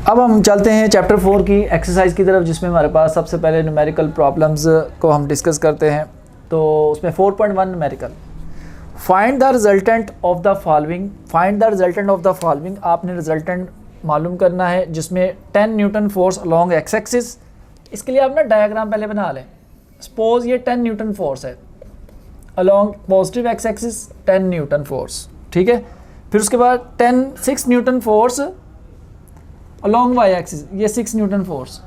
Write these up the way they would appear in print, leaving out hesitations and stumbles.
अब हम चलते हैं चैप्टर 4 की एक्सरसाइज की तरफ, जिसमें हमारे पास सबसे पहले न्यूमेरिकल प्रॉब्लम्स को हम डिस्कस करते हैं। तो उसमें 4.1 numerical, find the resultant of the following. Find the resultant of the following, आपने रिजल्टेंट मालूम करना है जिसमें 10 newton force along x axis. इसके लिए आप ना डायग्राम पहले बना लें। सपोज ये 10 न्यूटन फोर्स है along positive x axis, 10 newton force, ठीक है। फिर उसके बाद 6 newton force along y axis, ये 6 न्यूटन फोर्स।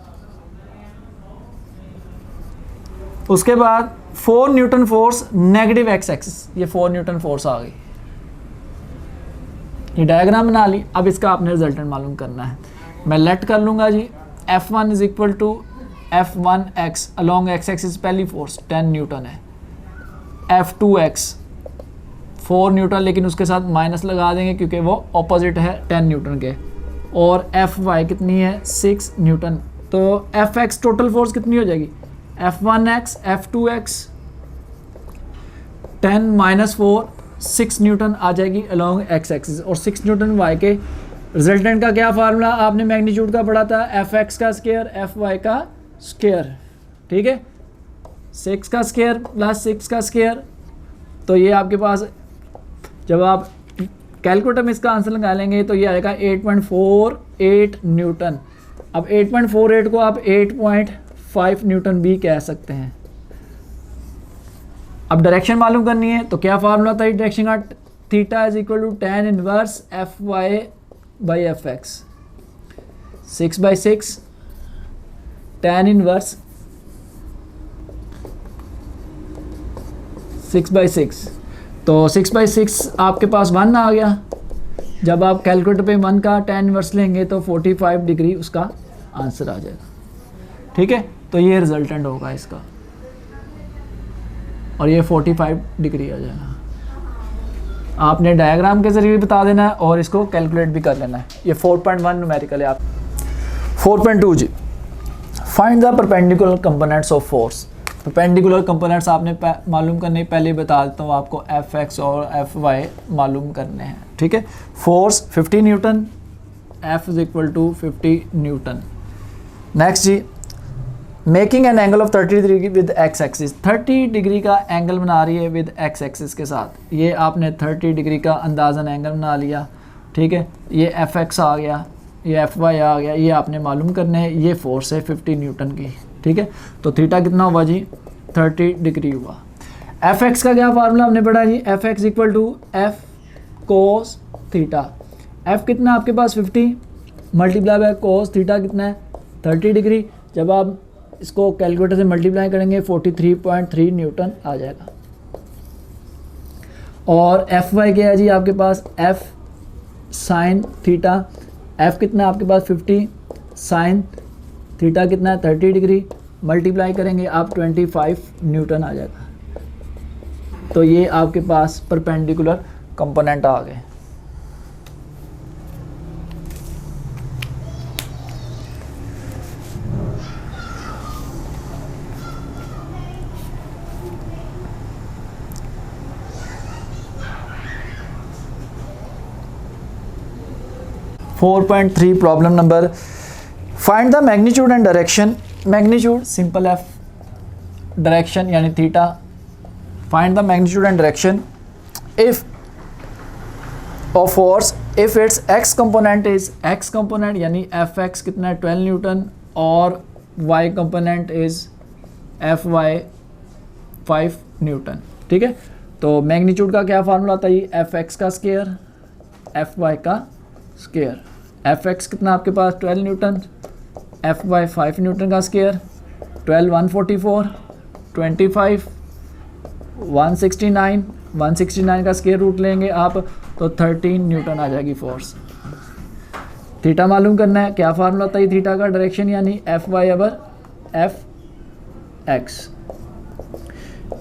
उसके बाद 4 newton force negative x axis, ये 4 न्यूटन फोर्स आ गई। ये डायग्राम बना ली। अब इसका आपने रिजल्टेंट मालूम करना है। मैं लेट कर लूँगा जी, F1 is equal to F1x along x axis, पहली फोर्स 10 न्यूटन है। F2x 4 न्यूटन, लेकिन उसके साथ माइनस लगा देंगे क्योंकि वो ऑपोजिट है 10 न्यूटन के। और Fy कितनी है 6 न्यूटन। तो Fx टोटल फोर्स कितनी हो जाएगी, F1x F2x 10 माइनस 4 6 न्यूटन आ जाएगी अलोंग एक्स एक्सिस। और 6 न्यूटन y के रिजल्टेंट का क्या फार्मूला आपने मैग्नीट्यूड का पढ़ा था, Fx का स्क्वायर Fy का स्क्वायर, ठीक है। 6 का स्क्वायर प्लस 6 का स्क्वायर, तो ये आपके पास जब आप कैलकुलेटर में इसका आंसर लगा लेंगे तो ये आएगा 8.48 न्यूटन। अब 8.48 को आप 8.5 न्यूटन भी कह सकते हैं। अब डायरेक्शन मालूम करनी है तो क्या फार्मूला था डायरेक्शन का, theta is equal to tan inverse Fy by Fx, 6/6 tan inverse 6/6। तो 6/6 आपके पास 1 आ गया। जब आप कैलकुलेटर पे 1 का tan इनवर्स लेंगे तो 45 डिग्री उसका आंसर आ जाएगा, ठीक है। तो ये रिजल्टेंट होगा इसका, और ये 45 डिग्री आ जाएगा। आपने डायग्राम के जरिए भी बता देना है और इसको कैलकुलेट भी कर लेना है। ये 4.1 न्यूमेरिकल है। आप 4.2 जी, find the perpendicular components of force. Perpendicular components आपने मालूम करने, पहले बता देता हूँ आपको, Fx और Fy मालूम करने हैं, ठीक है। Force 50 newton, F is equal to 50 newton. Next जी, making an angle of 30 degree with x axis. 30 degree का एंगल बना रही है विद एक्स एक्सिस के साथ। ये आपने 30 डिग्री का अंदाज़न एंगल बना लिया, ठीक है। ये Fx आ गया, ये Fy आ गया, ये आपने मालूम करने हैं। ये फोर्स है 50 न्यूटन की, ठीक है। तो थीटा कितना हुआ जी, 30 डिग्री हुआ। Fx का क्या फार्मूला हमने पढ़ा जी, Fx equal to F cos theta. F कितना आपके पास 50 मल्टीप्लाई बाय कोस थीटा कितना है 30 डिग्री। जब आप इसको कैलकुलेटर से मल्टीप्लाई करेंगे 43.3 न्यूटन आ जाएगा। और Fy क्या है जी आपके पास, F साइन थीटा। F कितना है आपके पास 50, साइन थीटा कितना है 30 डिग्री, मल्टीप्लाई करेंगे आप 25 न्यूटन आ जाएगा। तो ये आपके पास परपेंडिकुलर कंपोनेंट आ गए। .3 problem number, find the magnitude and direction. Magnitude simple F, direction यानी theta. Find the magnitude and direction if of force if its x component is, x component यानी Fx कितना है 12 न्यूटन, और y component is Fy 5 newton, ठीक है। तो magnitude का क्या फार्मूला था ये, Fx का स्क्वायर Fy का स्क्वायर। Fx कितना आपके पास 12 न्यूटन, Fy 5 न्यूटन का स्क्वायर। 12 144, 25 169, 169 का स्क्वायर रूट लेंगे आप तो 13 न्यूटन आ जाएगी फोर्स। थीटा मालूम करना है, क्या फार्मूला होता है थीटा का, डायरेक्शन यानी Fy ओवर Fx,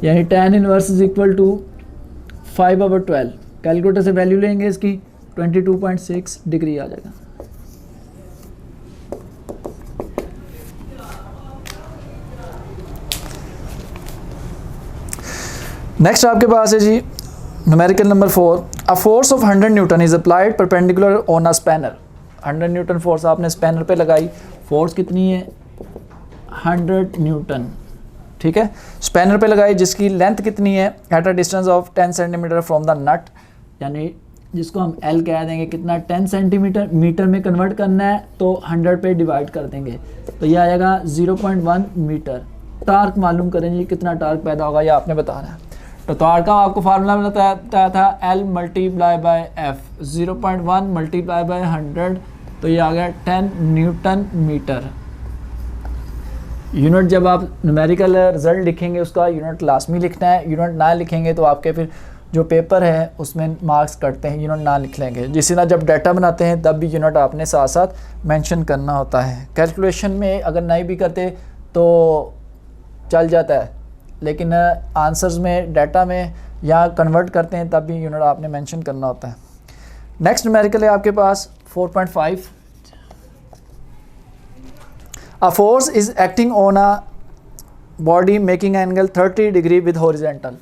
यानी tan inverse is equal to 5/12। Calculator से वैल्यू लेंगे इसकी 22.6 डिग्री आ जाएगा। नेक्स्ट आपके पास है जी numerical number 4, a force of 100 newton is applied perpendicular on a spanner. 100 newton force आपने स्पैनर पे लगाई, फोर्स कितनी है 100 न्यूटन, ठीक है, स्पैनर पे लगाई, जिसकी लेंथ कितनी है at a distance of 10 centimetre from the nut, यानी जिसको हम L कह देंगे, कितना 10 सेंटीमीटर, मीटर में कन्वर्ट करना है तो 100 पे डिवाइड कर देंगे, तो ये आएगा 0.1 मीटर। टार्क मालूम करें जी, कितना टार्क पैदा होगा ये आपने बताना है। तो टार्क का आपको फार्मूला बताया था L multiply by F, 0.1 multiply by 100, तो ये आ गया 10 न्यूटन मीटर। यूनिट जब आप न्यूमेरिकल रिजल्ट लिखेंगे उसका यूनिट लाजमी लिखना है, यूनिट ना लिखेंगे तो आपके फिर जो पेपर है उसमें मार्क्स कटते हैं, यूनिट ना लिख लेंगे। जिस तरह जब डाटा बनाते हैं तब भी यूनिट आपने साथ साथ मेंशन करना होता है। कैलकुलेशन में अगर नहीं भी करते तो चल जाता है, लेकिन आंसर्स में डाटा में या कन्वर्ट करते हैं तब भी यूनिट आपने मेंशन करना होता है। नेक्स्ट न्यूमेरिकल है आपके पास 4.5। A force is acting on a body making angle 30 degree with horizontal।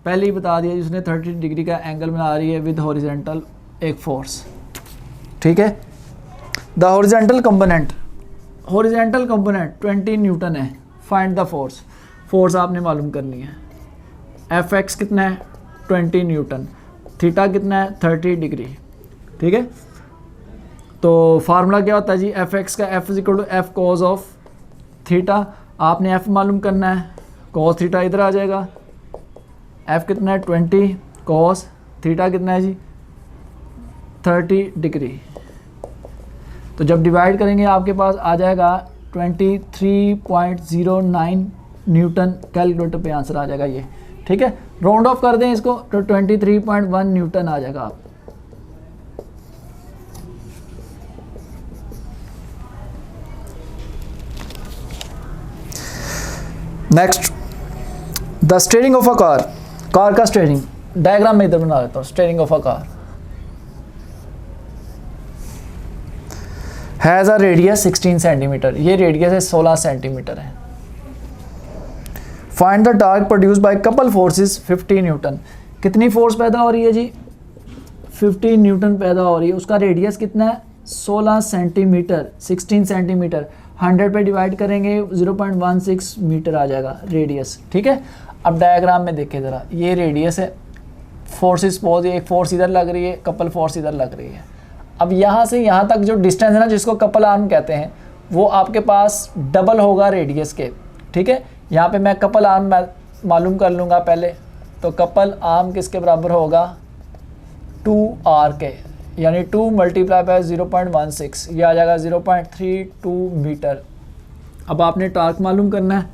पहले ही बता दिया जिसने 30 डिग्री का एंगल बना रही है विद हॉरिजेंटल एक फोर्स, ठीक है। द हॉरिजेंटल कंपोनेंट 20 न्यूटन है। फाइंड द फोर्स, फोर्स आपने मालूम करनी है। एफ एक्स कितना है 20 न्यूटन, थीटा कितना है 30 डिग्री, ठीक है। तो फार्मूला क्या होता है जी, एफ एक्स का F equal to F cos of theta, आपने एफ मालूम करना है, कॉस थीटा इधर आ जाएगा, एफ कितना है 20, कॉस थीटा कितना है जी 30 डिग्री। तो जब डिवाइड करेंगे आपके पास आ जाएगा 23.09 न्यूटन, कैलकुलेटर पे आंसर आ जाएगा ये, ठीक है। राउंड ऑफ कर दें इसको तो 23.1 न्यूटन आ जाएगा आप। Next, the steering of a car, car का स्टीयरिंग डायग्राम में इधर बना लेता हूँ। Steering of a car has a radius 16 centimetre, ये रेडियस है 16 सेंटीमीटर है। Find the torque produce by couple forces 50 Newton, कितनी फोर्स पैदा हो रही है जी 50 न्यूटन पैदा हो रही है, उसका रेडियस कितना है 16 सेंटीमीटर, 16 सेंटीमीटर 100 पे डिवाइड करेंगे 0.16 मीटर आ जाएगा रेडियस, ठीक है। अब डायग्राम में देखें ज़रा, ये रेडियस है, फोर्सेस पोज, एक फोर्स इधर लग रही है, कपल फोर्स इधर लग रही है। अब यहाँ से यहाँ तक जो डिस्टेंस है ना, जिसको कपल आर्म कहते हैं, वो आपके पास डबल होगा रेडियस के, ठीक है। यहाँ पे मैं कपल आर्म मालूम कर लूँगा पहले, तो कपल आर्म किसके बराबर होगा 2r के, यानी 2 मल्टीप्लाई बाय 0.16, ये आ जाएगा 0.32 मीटर। अब आपने टार्क मालूम करना है,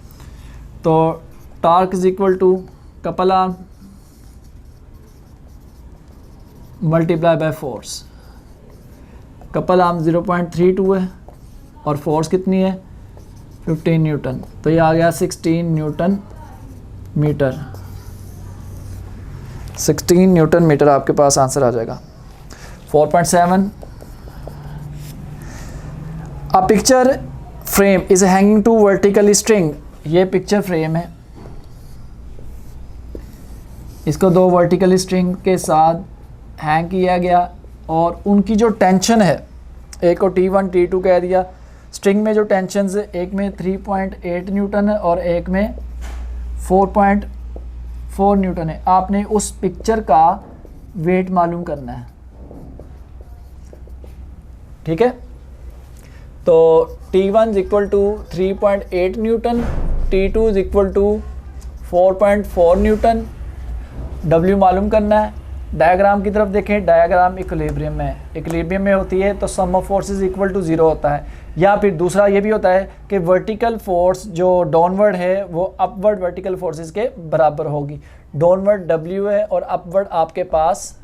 तो torque is equal to couple arm multiply by force, couple arm 0.32 है और फोर्स कितनी है 15 न्यूटन, तो ये आ गया 16 न्यूटन मीटर, 16 न्यूटन मीटर आपके पास आंसर आ जाएगा। 4.7, a picture frame is hanging to vertically string, ये पिक्चर फ्रेम है, इसको 2 वर्टिकली स्ट्रिंग के साथ हैंग किया गया और उनकी जो टेंशन है, एक को T1 T2 कह दिया, स्ट्रिंग में जो टेंशन है एक में 3.8 न्यूटन है और एक में 4.4 न्यूटन है। आपने उस पिक्चर का वेट मालूम करना है, ठीक है। तो T1 is equal to 3.8 newton, T2 is equal to 4.4 newton, W मालूम करना है। डायग्राम की तरफ देखें, डायग्राम इक्विलिब्रियम में है, इक्विलिब्रियम में होती है तो सम ऑफ फोर्सेस इक्वल टू 0 होता है, या फिर दूसरा ये भी होता है कि वर्टिकल फोर्स जो डाउनवर्ड है वो अपवर्ड वर्टिकल फोर्सेस के बराबर होगी। डाउनवर्ड W है और अपवर्ड आपके पास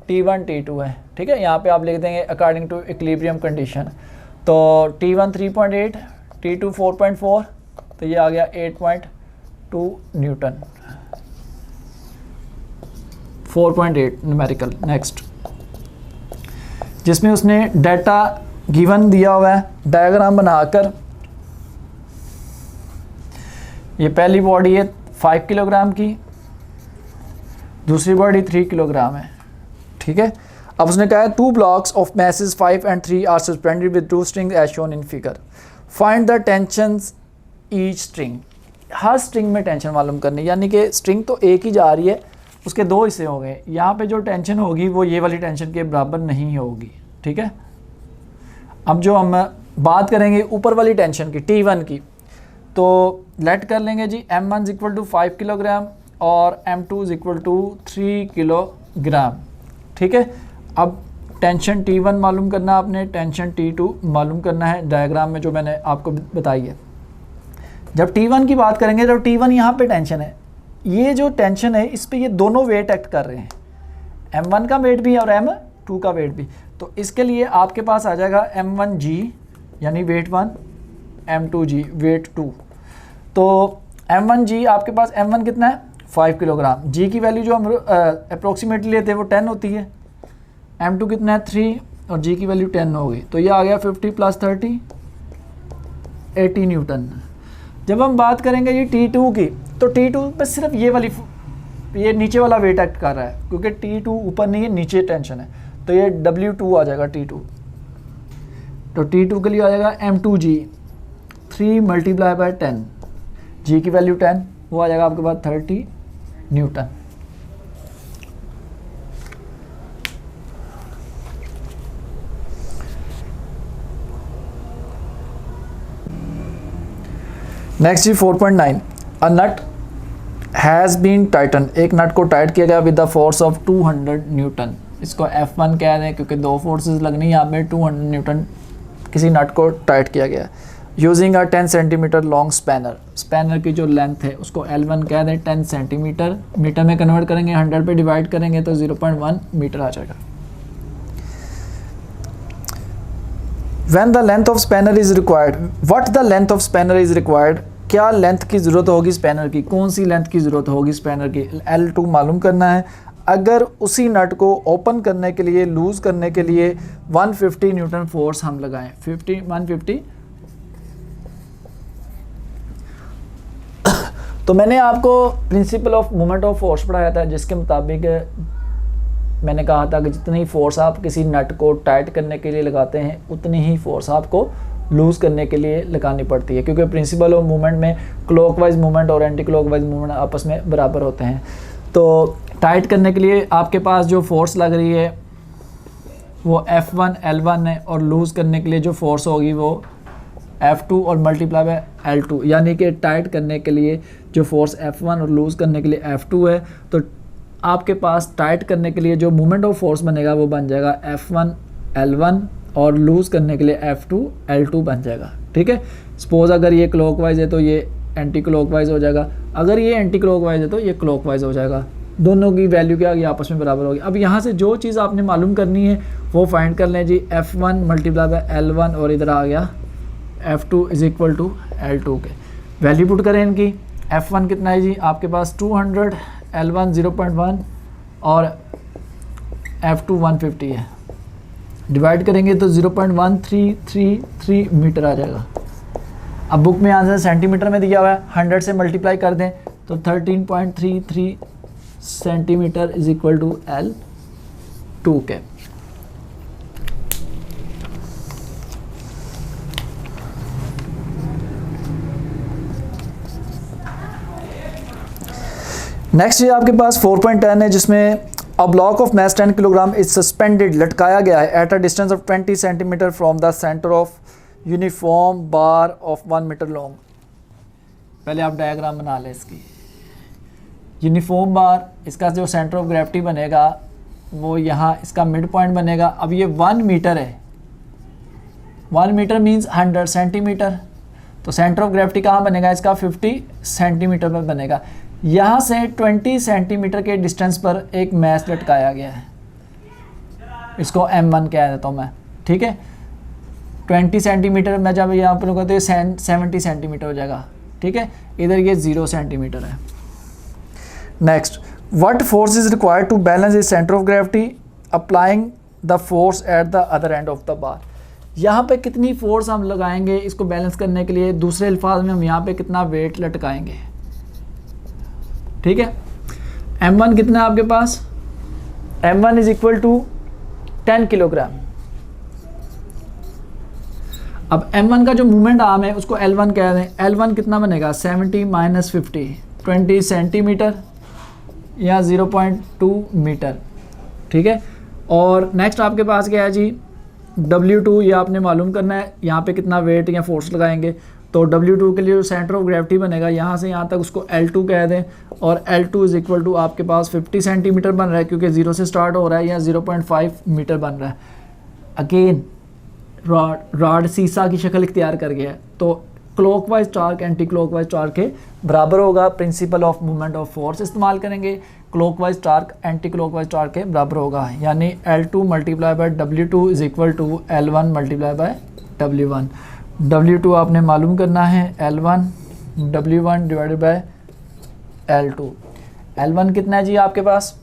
T1 T2 है, ठीक है। यहाँ पे आप लिख देंगे अकॉर्डिंग टू इक्विलिब्रियम कंडीशन, तो T1 3.8, T2 4.4, तो ये आ गया 8.2 न्यूटन, 4.8 न्यूमेरिकल। नेक्स्ट, जिसमें उसने डाटा गिवन दिया हुआ है, डायग्राम बनाकर, ये पहली बॉडी है 5 किलोग्राम की, दूसरी बॉडी 3 किलोग्राम है, ठीक है। अब उसने कहा है 2 blocks of masses 5 and 3 are suspended with 2 strings as shown in figure. Find the tensions each string. Her string में टेंशन मालूम करनी, यानी कि स्ट्रिंग तो एक ही जा रही है, उसके 2 हिस्से हो गए। यहाँ पे जो टेंशन होगी वो ये वाली टेंशन के बराबर नहीं होगी, ठीक है। अब जो हम बात करेंगे ऊपर वाली टेंशन की, T1 की, तो लेट कर लेंगे जी M1 इक्वल टू 5 किलोग्राम और M2 इक्वल टू 3 किलोग्राम, ठीक है। अब टेंशन T1 मालूम करना आपने, टेंशन T2 मालूम करना है, डायग्राम में जो मैंने आपको बताई है। जब T1 की बात करेंगे तो T1 यहाँ पे टेंशन है, ये जो टेंशन है इस पे ये दोनों वेट एक्ट कर रहे हैं, M1 का वेट भी और M2 का वेट भी। तो इसके लिए आपके पास आ जाएगा M1G यानी वेट 1, M2G वेट 2। तो M1G आपके पास M1 कितना है 5 किलोग्राम, G की वैल्यू जो हम अप्रोक्सीमेटली लेते हैं वो 10 होती है, M2 कितना है 3 और G की वैल्यू 10 हो गई, तो ये आ गया 50 + 30 80 न्यूटन। जब हम बात करेंगे ये T2 की, तो T2 पे सिर्फ ये नीचे वाला वेट एक्ट कर रहा है, क्योंकि T2 ऊपर नहीं है नीचे टेंशन है, तो ये W2 आ जाएगा T2। तो T2 के लिए आ जाएगा M2G 3 × 10, G की वैल्यू 10, वो आ जाएगा आपके पास 30 न्यूटन। नेक्स्ट जी 4.9, a nut has been tightened, एक नट को टाइट किया गया with the force of 200 newton. इसको F1 कह दें क्योंकि 2 फोर्सेस लगनी है, यहाँ पे 200 न्यूटन किसी नट को टाइट किया गया। Using a 10 centimetre long spanner, spanner की जो लेंथ है उसको L1 कह दें, 10 सेंटीमीटर, मीटर में कन्वर्ट करेंगे 100 पे डिवाइड करेंगे तो 0.1 मीटर आ जाएगा। When the length of spanner is required, what the length of spanner is required, क्या लेंथ की ज़रूरत होगी स्पैनर की, कौन सी लेंथ की ज़रूरत होगी स्पैनर की, L2 मालूम करना है। अगर उसी नट को ओपन करने के लिए, लूज़ करने के लिए 150 न्यूटन फोर्स हम लगाएं, 150 तो मैंने आपको principle of moment of force पढ़ाया था, जिसके मुताबिक मैंने कहा था कि जितनी फोर्स आप किसी नट को टाइट करने के लिए लगाते हैं उतनी ही फोर्स आपको लूज़ करने के लिए लगानी पड़ती है, क्योंकि प्रिंसिपल ऑफ मूवमेंट में क्लॉकवाइज मूवमेंट और एंटी क्लॉकवाइज मूवमेंट आपस में बराबर होते हैं। तो टाइट करने के लिए आपके पास जो फोर्स लग रही है वो F1 L1 है, और लूज़ करने के लिए जो फोर्स होगी वो F2 और मल्टीप्लाई बाय L2, यानी कि टाइट करने के लिए जो फोर्स F1 और लूज़ करने के लिए F2 है, तो आपके पास टाइट करने के लिए जो मोमेंट ऑफ फोर्स बनेगा वो बन जाएगा F1 L1 और लूज़ करने के लिए F2 L2 बन जाएगा, ठीक है। सपोज अगर ये क्लॉकवाइज है तो ये एंटी क्लॉकवाइज हो जाएगा, अगर ये एंटी क्लॉकवाइज है तो ये क्लॉकवाइज हो जाएगा, दोनों की वैल्यू क्या होगी आपस में बराबर होगी। अब यहाँ से जो चीज़ आपने मालूम करनी है वो फाइंड कर लें जी, F1 मल्टीप्लाई बाय L1 और इधर आ गया F2 = L2 के वैल्यू पुट करें इनकी। F1 कितना है जी आपके पास 200, L1 0.1 और F2 150 है, डिवाइड करेंगे तो 0.1333 मीटर आ जाएगा। अब बुक में आंसर सेंटीमीटर में दिया हुआ है, 100 से मल्टीप्लाई कर दें तो 13.33 सेंटीमीटर = L2 के। नेक्स्ट ये आपके पास 4.10 है, जिसमें a block of mass 10 kilogram is suspended, लटकाया गया है at a distance of 20 centimetre from the centre of uniform bar of 1 metre long. पहले आप डायग्राम बना लें इसकी। यूनिफॉर्म बार, इसका जो सेंटर ऑफ ग्रेविटी बनेगा वो यहाँ इसका मिड पॉइंट बनेगा। अब ये 1 मीटर है, 1 मीटर मीन्स 100 सेंटीमीटर, तो सेंटर ऑफ ग्रेविटी कहाँ बनेगा इसका 50 सेंटीमीटर पर बनेगा। यहाँ से 20 सेंटीमीटर के डिस्टेंस पर एक मैस लटकाया गया है, इसको M1 कह देता हूँ मैं, ठीक है। 20 सेंटीमीटर में जब यहाँ पर होगा तो ये 70 सेंटीमीटर हो जाएगा, ठीक है। इधर ये 0 सेंटीमीटर है। Next, what force is required to balance is centre of gravity applying the force at the other end of the bar. यहाँ पे कितनी फोर्स हम लगाएंगे इसको बैलेंस करने के लिए, दूसरे अल्फाज में हम यहाँ पे कितना वेट लटकाएंगे, ठीक है। M1 कितना है आपके पास, M1 = 10 किलोग्राम। अब m1 का जो मूवमेंट आर्म है उसको L1 कह दें। L1 कितना बनेगा 70 माइनस 50, 20 सेंटीमीटर या 0.2 मीटर। ठीक है। और नेक्स्ट आपके पास क्या है जी, W2 ये आपने मालूम करना है। यहाँ पे कितना वेट या फोर्स लगाएंगे, तो W2 के लिए जो सेंटर ऑफ ग्रेविटी बनेगा यहाँ से यहाँ तक उसको L2 कह दें, और L2 इज इक्वल टू आपके पास 50 सेंटीमीटर बन रहा है क्योंकि 0 से स्टार्ट हो रहा है, या 0.5 मीटर बन रहा है। अगेन रॉड सीसा की शक्ल इख्तियार कर गया है, तो clockwise torque anti clockwise torque के बराबर होगा। Principle of movement of force इस्तेमाल करेंगे, clockwise torque anti clockwise torque के बराबर होगा, यानी L2 multiply by W2 is equal to L1 multiply by W1। W2 आपने मालूम करना है L1 W1 divided by L2। L1 कितना है जी आपके पास,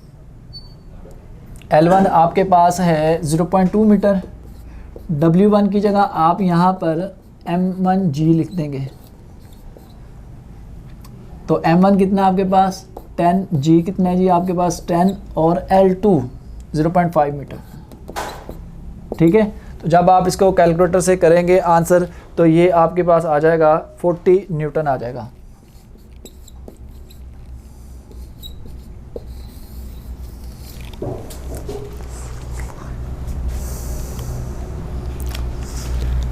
L1 आपके पास है 0.2 मीटर। W1 की जगह आप यहाँ पर M1G लिख देंगे, तो M1 कितना है आपके पास 10, G कितना है जी आपके पास 10, और L2 0.5 मीटर। ठीक है। तो जब आप इसको कैलकुलेटर से करेंगे आंसर, तो ये आपके पास आ जाएगा 40 न्यूटन आ जाएगा।